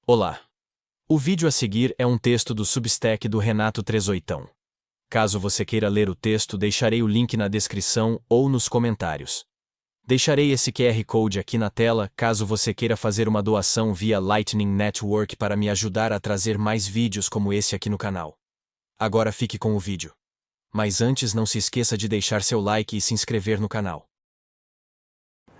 Olá! O vídeo a seguir é um texto do Substack do Renato Trezoitão. Caso você queira ler o texto, deixarei o link na descrição ou nos comentários. Deixarei esse QR Code aqui na tela caso você queira fazer uma doação via Lightning Network para me ajudar a trazer mais vídeos como esse aqui no canal. Agora fique com o vídeo. Mas antes, não se esqueça de deixar seu like e se inscrever no canal.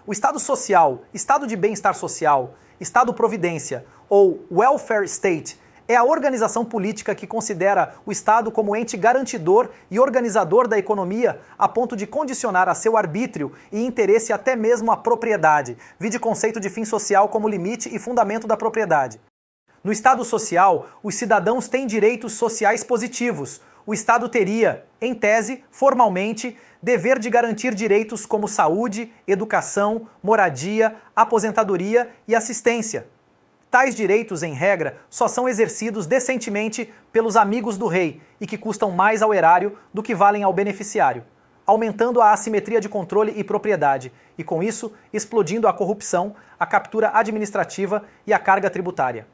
O Estado Social, Estado de Bem-Estar Social, Estado-Providência ou Welfare State é a organização política que considera o Estado como ente garantidor e organizador da economia a ponto de condicionar a seu arbítrio e interesse até mesmo a propriedade, vide conceito de fim social como limite e fundamento da propriedade. No Estado Social, os cidadãos têm direitos sociais positivos. O Estado teria, em tese, formalmente, dever de garantir direitos como saúde, educação, moradia, aposentadoria e assistência. Tais direitos, em regra, só são exercidos decentemente pelos amigos do rei e que custam mais ao erário do que valem ao beneficiário, aumentando a assimetria de controle e propriedade e, com isso, explodindo a corrupção, a captura administrativa e a carga tributária.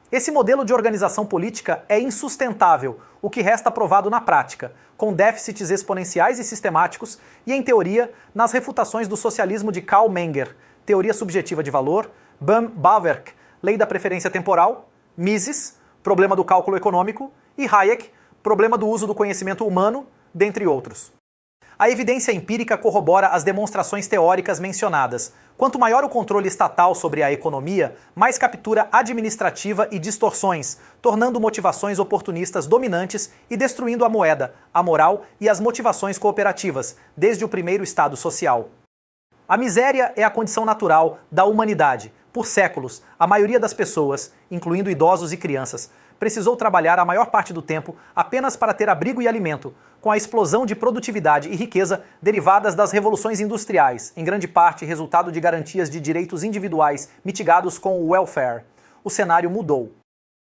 Esse modelo de organização política é insustentável, o que resta provado na prática, com déficits exponenciais e sistemáticos e, em teoria, nas refutações do socialismo de Karl Menger, teoria subjetiva de valor, Baum-Bauwerk, lei da preferência temporal, Mises, problema do cálculo econômico, e Hayek, problema do uso do conhecimento humano, dentre outros. A evidência empírica corrobora as demonstrações teóricas mencionadas. Quanto maior o controle estatal sobre a economia, mais captura administrativa e distorções, tornando motivações oportunistas dominantes e destruindo a moeda, a moral e as motivações cooperativas, desde o primeiro Estado social. A miséria é a condição natural da humanidade. Por séculos, a maioria das pessoas, incluindo idosos e crianças, precisou trabalhar a maior parte do tempo apenas para ter abrigo e alimento, com a explosão de produtividade e riqueza derivadas das revoluções industriais, em grande parte resultado de garantias de direitos individuais mitigados com o welfare. O cenário mudou.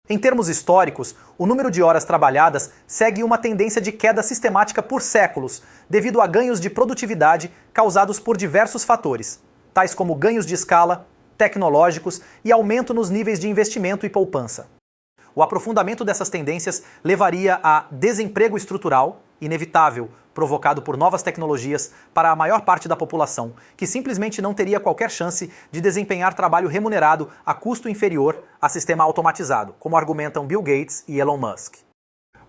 Em termos históricos, o número de horas trabalhadas segue uma tendência de queda sistemática por séculos, devido a ganhos de produtividade causados por diversos fatores, tais como ganhos de escala, tecnológicos e aumento nos níveis de investimento e poupança. O aprofundamento dessas tendências levaria a desemprego estrutural, inevitável, provocado por novas tecnologias para a maior parte da população, que simplesmente não teria qualquer chance de desempenhar trabalho remunerado a custo inferior a sistema automatizado, como argumentam Bill Gates e Elon Musk.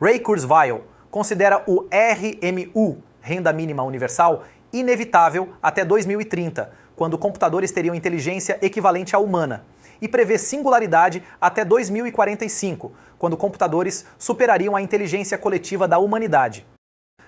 Ray Kurzweil considera o RMU, Renda Mínima Universal, inevitável até 2030, quando computadores teriam inteligência equivalente à humana, e prevê singularidade até 2045, quando computadores superariam a inteligência coletiva da humanidade.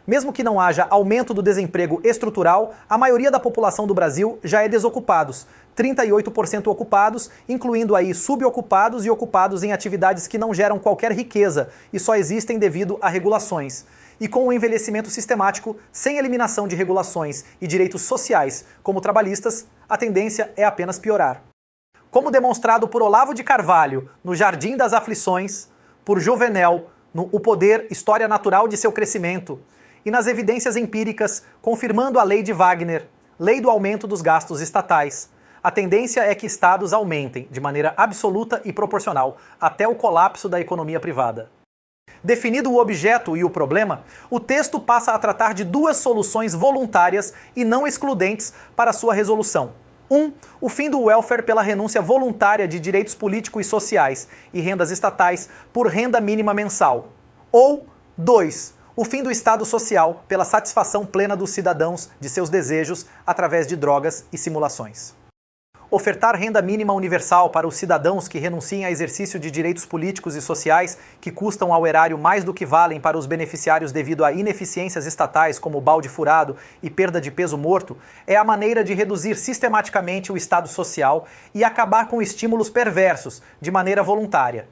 Mesmo que não haja aumento do desemprego estrutural, a maioria da população do Brasil já é desocupados, 38% ocupados, incluindo aí subocupados e ocupados em atividades que não geram qualquer riqueza e só existem devido a regulações. E com o envelhecimento sistemático, sem eliminação de regulações e direitos sociais, como trabalhistas, a tendência é apenas piorar. Como demonstrado por Olavo de Carvalho no Jardim das Aflições, por Jouvenel no O Poder, História Natural de Seu Crescimento, e nas evidências empíricas confirmando a lei de Wagner, lei do aumento dos gastos estatais. A tendência é que estados aumentem, de maneira absoluta e proporcional, até o colapso da economia privada. Definido o objeto e o problema, o texto passa a tratar de duas soluções voluntárias e não excludentes para sua resolução. 1. O fim do welfare pela renúncia voluntária de direitos políticos e sociais e rendas estatais por renda mínima mensal. Ou 2. O fim do Estado Social pela satisfação plena dos cidadãos de seus desejos através de drogas e simulações. Ofertar renda mínima universal para os cidadãos que renunciem a exercício de direitos políticos e sociais que custam ao erário mais do que valem para os beneficiários devido a ineficiências estatais como balde furado e perda de peso morto é a maneira de reduzir sistematicamente o Estado Social e acabar com estímulos perversos de maneira voluntária.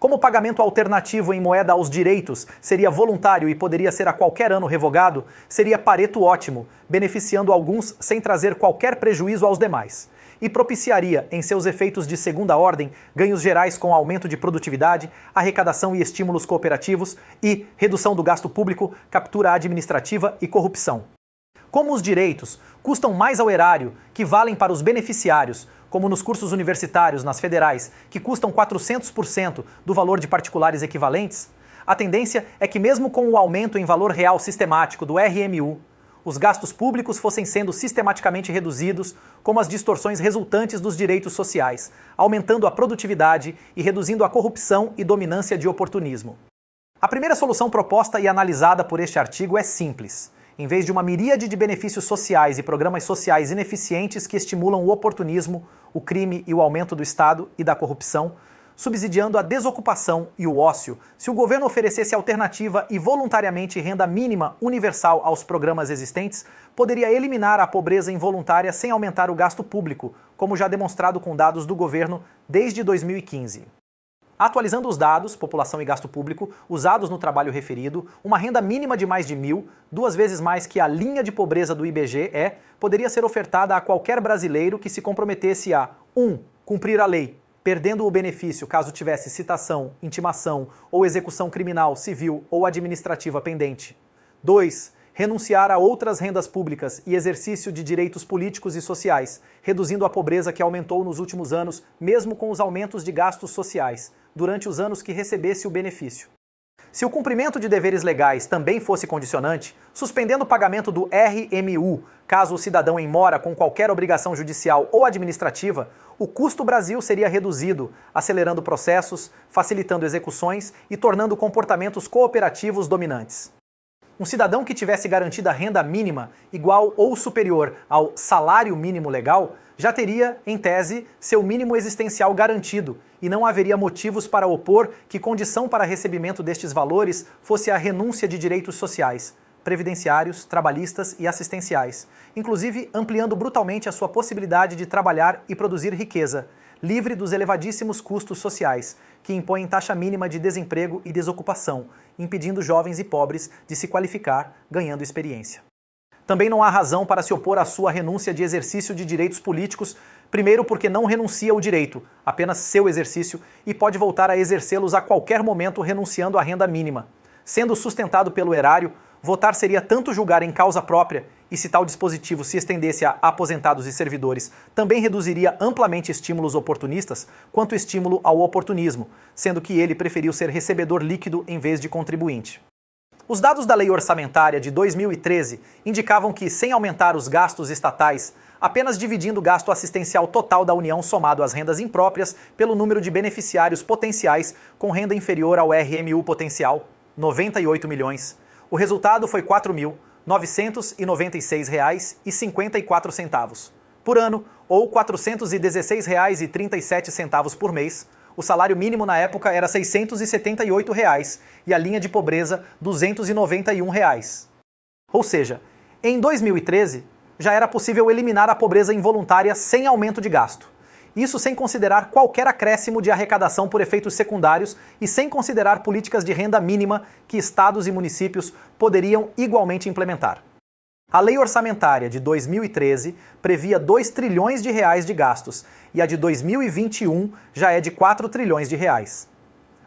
Como o pagamento alternativo em moeda aos direitos seria voluntário e poderia ser a qualquer ano revogado, seria Pareto ótimo, beneficiando alguns sem trazer qualquer prejuízo aos demais. E propiciaria, em seus efeitos de segunda ordem, ganhos gerais com aumento de produtividade, arrecadação e estímulos cooperativos e redução do gasto público, captura administrativa e corrupção. Como os direitos custam mais ao erário que valem para os beneficiários, como nos cursos universitários nas federais, que custam 400% do valor de particulares equivalentes, a tendência é que mesmo com o aumento em valor real sistemático do RMU, os gastos públicos fossem sendo sistematicamente reduzidos, como as distorções resultantes dos direitos sociais, aumentando a produtividade e reduzindo a corrupção e dominância de oportunismo. A primeira solução proposta e analisada por este artigo é simples. Em vez de uma miríade de benefícios sociais e programas sociais ineficientes que estimulam o oportunismo, o crime e o aumento do Estado e da corrupção, subsidiando a desocupação e o ócio, se o governo oferecesse alternativa e voluntariamente renda mínima universal aos programas existentes, poderia eliminar a pobreza involuntária sem aumentar o gasto público, como já demonstrado com dados do governo desde 2015. Atualizando os dados, população e gasto público, usados no trabalho referido, uma renda mínima de mais de 1.000, 2 vezes mais que a linha de pobreza do IBGE, poderia ser ofertada a qualquer brasileiro que se comprometesse a 1. Cumprir a lei, perdendo o benefício caso tivesse citação, intimação ou execução criminal, civil ou administrativa pendente. 2. Renunciar a outras rendas públicas e exercício de direitos políticos e sociais, reduzindo a pobreza que aumentou nos últimos anos, mesmo com os aumentos de gastos sociais, durante os anos que recebesse o benefício. Se o cumprimento de deveres legais também fosse condicionante, suspendendo o pagamento do RMU, caso o cidadão em mora com qualquer obrigação judicial ou administrativa, o custo Brasil seria reduzido, acelerando processos, facilitando execuções e tornando comportamentos cooperativos dominantes. Um cidadão que tivesse garantida renda mínima igual ou superior ao salário mínimo legal já teria, em tese, seu mínimo existencial garantido e não haveria motivos para opor que condição para recebimento destes valores fosse a renúncia de direitos sociais, previdenciários, trabalhistas e assistenciais, inclusive ampliando brutalmente a sua possibilidade de trabalhar e produzir riqueza, livre dos elevadíssimos custos sociais, que impõem taxa mínima de desemprego e desocupação, impedindo jovens e pobres de se qualificar, ganhando experiência. Também não há razão para se opor à sua renúncia de exercício de direitos políticos, primeiro porque não renuncia ao direito, apenas seu exercício, e pode voltar a exercê-los a qualquer momento renunciando à renda mínima. Sendo sustentado pelo erário, votar seria tanto julgar em causa própria, e se tal dispositivo se estendesse a aposentados e servidores, também reduziria amplamente estímulos oportunistas, quanto estímulo ao oportunismo, sendo que ele preferiu ser recebedor líquido em vez de contribuinte. Os dados da Lei Orçamentária de 2013 indicavam que, sem aumentar os gastos estatais, apenas dividindo o gasto assistencial total da União somado às rendas impróprias pelo número de beneficiários potenciais com renda inferior ao RMU potencial, 98 milhões, o resultado foi R$ 4.996,54 por ano, ou R$ 416,37 por mês. O salário mínimo na época era R$ 678 e a linha de pobreza R$ 291. Ou seja, em 2013 já era possível eliminar a pobreza involuntária sem aumento de gasto. Isso sem considerar qualquer acréscimo de arrecadação por efeitos secundários e sem considerar políticas de renda mínima que estados e municípios poderiam igualmente implementar. A Lei Orçamentária de 2013 previa R$ 2 trilhões de gastos e a de 2021 já é de R$ 4 trilhões.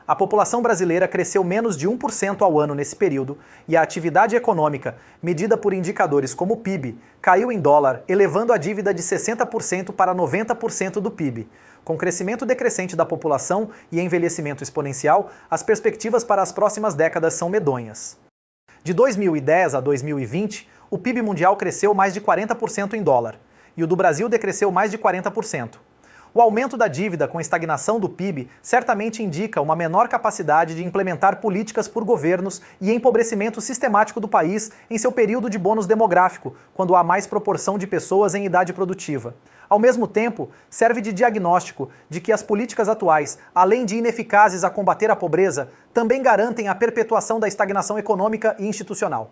A população brasileira cresceu menos de 1% ao ano nesse período e a atividade econômica, medida por indicadores como o PIB, caiu em dólar, elevando a dívida de 60% para 90% do PIB. Com crescimento decrescente da população e envelhecimento exponencial, as perspectivas para as próximas décadas são medonhas. De 2010 a 2020, o PIB mundial cresceu mais de 40% em dólar, e o do Brasil decresceu mais de 40%. O aumento da dívida com estagnação do PIB certamente indica uma menor capacidade de implementar políticas por governos e empobrecimento sistemático do país em seu período de bônus demográfico, quando há mais proporção de pessoas em idade produtiva. Ao mesmo tempo, serve de diagnóstico de que as políticas atuais, além de ineficazes a combater a pobreza, também garantem a perpetuação da estagnação econômica e institucional.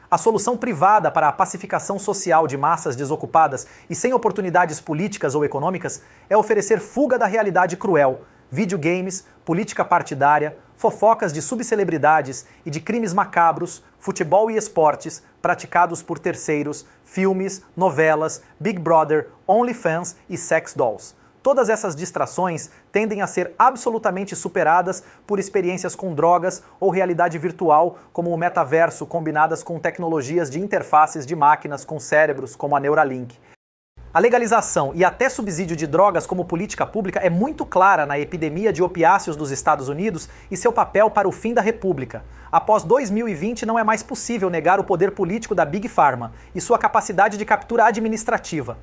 A solução privada para a pacificação social de massas desocupadas e sem oportunidades políticas ou econômicas é oferecer fuga da realidade cruel, videogames, política partidária, fofocas de subcelebridades e de crimes macabros, futebol e esportes praticados por terceiros, filmes, novelas, Big Brother, OnlyFans e sex dolls. Todas essas distrações tendem a ser absolutamente superadas por experiências com drogas ou realidade virtual, como o metaverso, combinadas com tecnologias de interfaces de máquinas com cérebros, como a Neuralink. A legalização e até subsídio de drogas como política pública é muito clara na epidemia de opiáceos dos Estados Unidos e seu papel para o fim da República. Após 2020, não é mais possível negar o poder político da Big Pharma e sua capacidade de captura administrativa.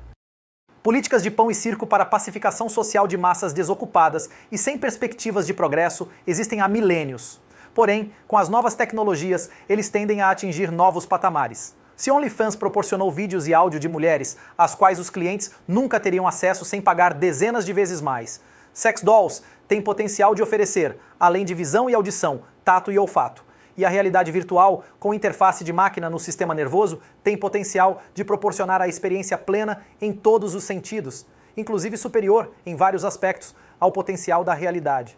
Políticas de pão e circo para pacificação social de massas desocupadas e sem perspectivas de progresso existem há milênios. Porém, com as novas tecnologias, eles tendem a atingir novos patamares. Se OnlyFans proporcionou vídeos e áudio de mulheres, às quais os clientes nunca teriam acesso sem pagar dezenas de vezes mais, Sex Dolls tem potencial de oferecer, além de visão e audição, tato e olfato. E a realidade virtual, com interface de máquina no sistema nervoso, tem potencial de proporcionar a experiência plena em todos os sentidos, inclusive superior, em vários aspectos, ao potencial da realidade.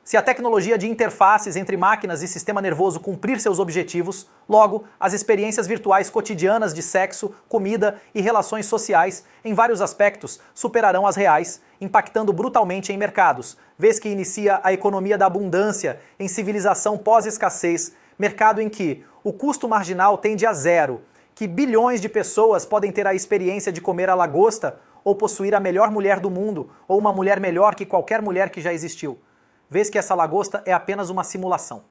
Se a tecnologia de interfaces entre máquinas e sistema nervoso cumprir seus objetivos, logo, as experiências virtuais cotidianas de sexo, comida e relações sociais, em vários aspectos, superarão as reais, impactando brutalmente em mercados, vez que inicia a economia da abundância em civilização pós-escassez, mercado em que o custo marginal tende a zero, que bilhões de pessoas podem ter a experiência de comer a lagosta ou possuir a melhor mulher do mundo, ou uma mulher melhor que qualquer mulher que já existiu, vez que essa lagosta é apenas uma simulação.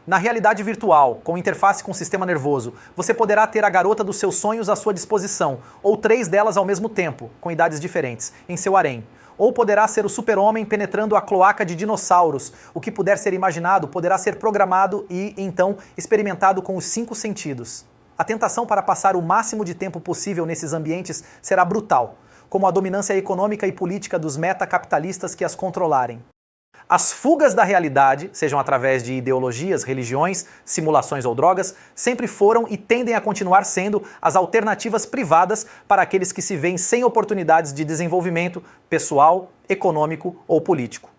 Na realidade virtual, com interface com o sistema nervoso, você poderá ter a garota dos seus sonhos à sua disposição, ou 3 delas ao mesmo tempo, com idades diferentes, em seu harém. Ou poderá ser o super-homem penetrando a cloaca de dinossauros. O que puder ser imaginado poderá ser programado e, então, experimentado com os 5 sentidos. A tentação para passar o máximo de tempo possível nesses ambientes será brutal, como a dominância econômica e política dos meta-capitalistas que as controlarem. As fugas da realidade, sejam através de ideologias, religiões, simulações ou drogas, sempre foram e tendem a continuar sendo as alternativas privadas para aqueles que se veem sem oportunidades de desenvolvimento pessoal, econômico ou político.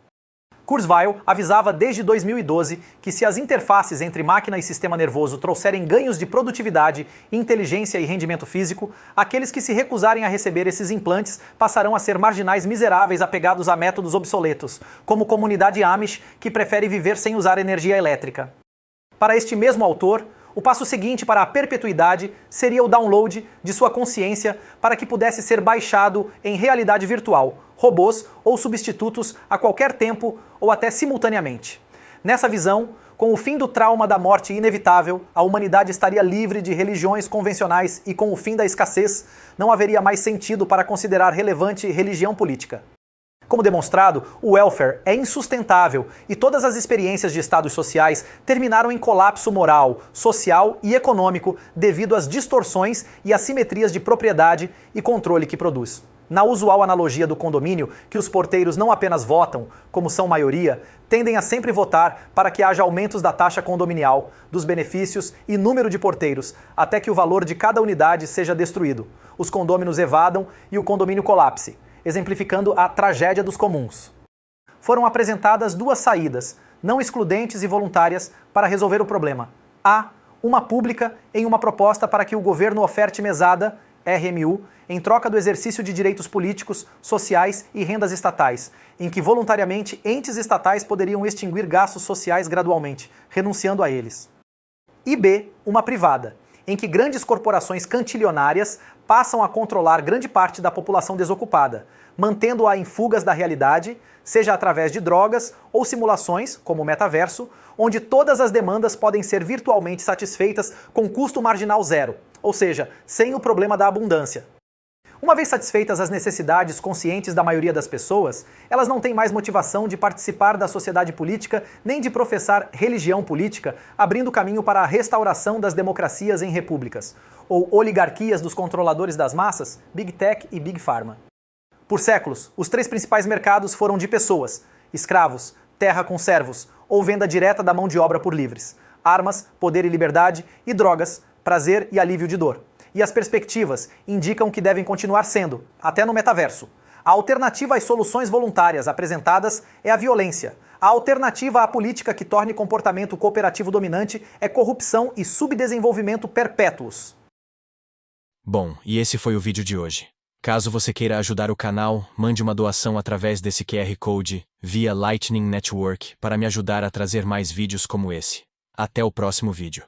Kurzweil avisava desde 2012 que se as interfaces entre máquina e sistema nervoso trouxerem ganhos de produtividade, inteligência e rendimento físico, aqueles que se recusarem a receber esses implantes passarão a ser marginais miseráveis apegados a métodos obsoletos, como comunidade Amish que prefere viver sem usar energia elétrica. Para este mesmo autor, o passo seguinte para a perpetuidade seria o download de sua consciência para que pudesse ser baixado em realidade virtual, robôs ou substitutos a qualquer tempo ou até simultaneamente. Nessa visão, com o fim do trauma da morte inevitável, a humanidade estaria livre de religiões convencionais e com o fim da escassez, não haveria mais sentido para considerar relevante religião política. Como demonstrado, o welfare é insustentável e todas as experiências de estados sociais terminaram em colapso moral, social e econômico devido às distorções e assimetrias de propriedade e controle que produz. Na usual analogia do condomínio, que os porteiros não apenas votam, como são maioria, tendem a sempre votar para que haja aumentos da taxa condominial, dos benefícios e número de porteiros, até que o valor de cada unidade seja destruído, os condôminos evadam e o condomínio colapse, exemplificando a tragédia dos comuns. Foram apresentadas 2 saídas, não excludentes e voluntárias, para resolver o problema. A. Uma pública em uma proposta para que o governo oferte mesada, RMU, em troca do exercício de direitos políticos, sociais e rendas estatais, em que voluntariamente entes estatais poderiam extinguir gastos sociais gradualmente, renunciando a eles. E B. Uma privada, em que grandes corporações cantilionárias passam a controlar grande parte da população desocupada, mantendo-a em fugas da realidade, seja através de drogas ou simulações, como o metaverso, onde todas as demandas podem ser virtualmente satisfeitas com custo marginal zero, ou seja, sem o problema da abundância. Uma vez satisfeitas as necessidades conscientes da maioria das pessoas, elas não têm mais motivação de participar da sociedade política nem de professar religião política, abrindo caminho para a restauração das democracias em repúblicas, ou oligarquias dos controladores das massas, Big Tech e Big Pharma. Por séculos, os 3 principais mercados foram de pessoas, escravos, terra com servos, ou venda direta da mão de obra por livres, armas, poder e liberdade, e drogas, prazer e alívio de dor. E as perspectivas indicam que devem continuar sendo, até no metaverso. A alternativa às soluções voluntárias apresentadas é a violência. A alternativa à política que torne comportamento cooperativo dominante é corrupção e subdesenvolvimento perpétuos. Bom, e esse foi o vídeo de hoje. Caso você queira ajudar o canal, mande uma doação através desse QR Code, via Lightning Network, para me ajudar a trazer mais vídeos como esse. Até o próximo vídeo.